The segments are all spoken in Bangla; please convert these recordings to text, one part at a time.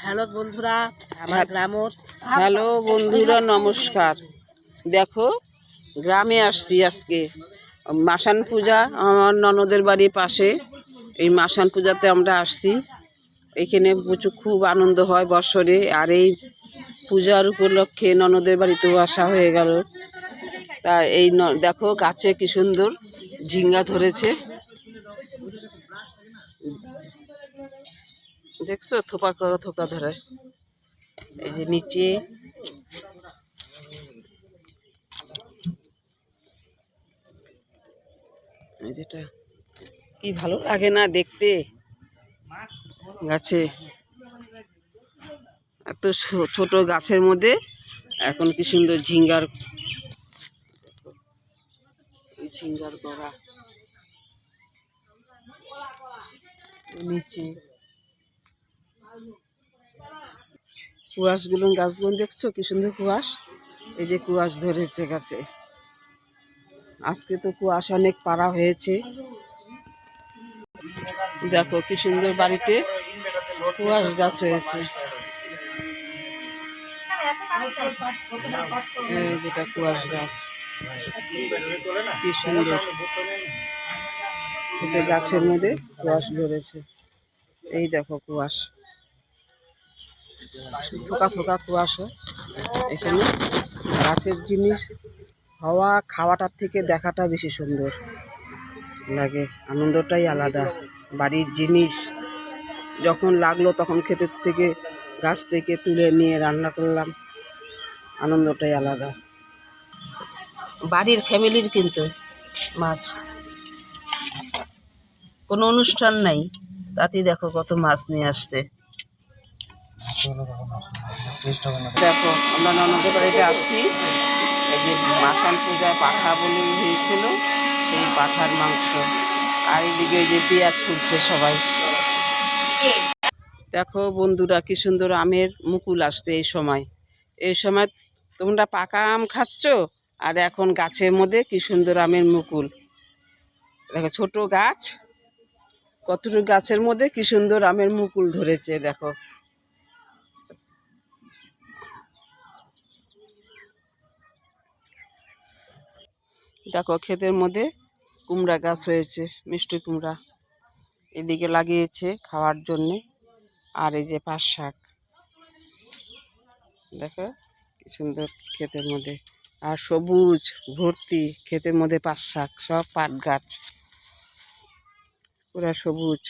হ্যালো বন্ধুরা, আমার গ্রামত হ্যালো বন্ধুরা, নমস্কার। দেখো, গ্রামে আসছি আজকে মাসান পূজা। আমার ননদের বাড়ির পাশে এই মাসান পূজাতে আমরা আসছি। এখানে প্রচুর খুব আনন্দ হয় বৎসরে। আর এই পূজার উপলক্ষে ননদের বাড়িতেও আসা হয়ে গেল। তা এই দেখো, গাছে কি সুন্দর ঝিঙ্গা ধরেছে, দেখছো? থোপা থোপা ধরে। এই যে নিচে যেটা কি ভালো লাগে না দেখতে, গাছে এত ছোট গাছের মধ্যে এখন কি সুন্দর ঝিঙ্গার গড়া। নিচে কুয়াশগুলো, গাছগুলো দেখছো কি সুন্দর কুয়াশ। এই যে কুয়াশ ধরেছে গাছে। আজকে তো কুয়াশ অনেক পাড়া হয়েছে। দেখো কি সুন্দর বাড়িতে কুয়াশ গাছ হয়েছে। যেটা কুয়াশ গাছ কি সুন্দর, গাছের মধ্যে কুয়াশ ধরেছে। এই দেখো কুয়াশ, থোকা থোকা কুয়াশ। এখানে গাছের জিনিস হওয়া খাওয়াটার থেকে দেখাটা বেশি সুন্দর লাগে, আনন্দটাই আলাদা। বাড়ির জিনিস যখন লাগলো তখন ক্ষেতের থেকে গাছ থেকে তুলে নিয়ে রান্না করলাম, আনন্দটাই আলাদা। বাড়ির ফ্যামিলির কিন্তু মাছ, কোনো অনুষ্ঠান নাই, তাতেই দেখো কত মাছ নিয়ে আসছে। দেখো, আমরা ননদের বাড়িতে আসছি। এই যে মাসান পূজায় পাঠা বলে হয়েছিল, সেই পাঠার মাংস। আর এইদিকে যে পেঁয়াজ ছুটছে সবাই। দেখো বন্ধুরা, কি সুন্দর আমের মুকুল আসছে এই সময়। এই সময় তোমরা পাকা আম খাচ্ছ, আর এখন গাছের মধ্যে কি সুন্দর আমের মুকুল। দেখো ছোট গাছ, কতটুকু গাছের মধ্যে কি সুন্দর আমের মুকুল ধরেছে। দেখো, দেখো ক্ষেতের মধ্যে কুমড়া গাছ হয়েছে, মিষ্টি কুমড়া এদিকে লাগিয়েছে খাওয়ার জন্যে। আর এই যে পাট শাক, দেখো কি সুন্দর ক্ষেতের মধ্যে। আর সবুজ ভর্তি ক্ষেতের মধ্যে পাট শাক, সব পাট গাছ, পুরা সবুজ।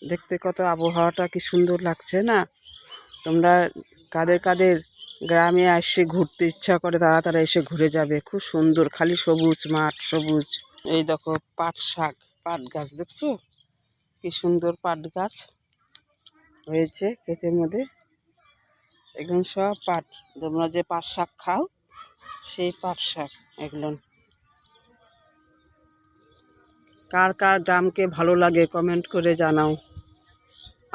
দেখতে কত আবহাওয়াটা কি সুন্দর লাগছে না? তোমরা কাদের কাদের গ্রামে এসে ঘুরতে ইচ্ছা করে তারা তারা এসে ঘুরে যাবে। খুব সুন্দর, খালি সবুজ মাঠ, সবুজ। এই দেখো পাট শাক, পাট গাছ দেখছো কি সুন্দর পাট গাছ হয়েছে ক্ষেতের মধ্যে। একদম সব পাট, তোমরা যে পাট শাক খাও সেই পাট শাক এগুলো। কার কার গ্রামকে ভালো লাগে কমেন্ট করে জানাও।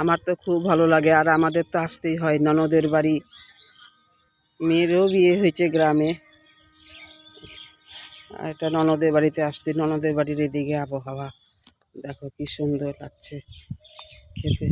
আমার তো খুব ভালো লাগে। আর আমাদের তো আসতেই হয়, ননদের বাড়ি, মেয়েরও বিয়ে হয়েছে গ্রামে। আর এটা ননদের বাড়িতে আসছি। ননদের বাড়ির এদিকে আবহাওয়া দেখো কি সুন্দর লাগছে খেতে।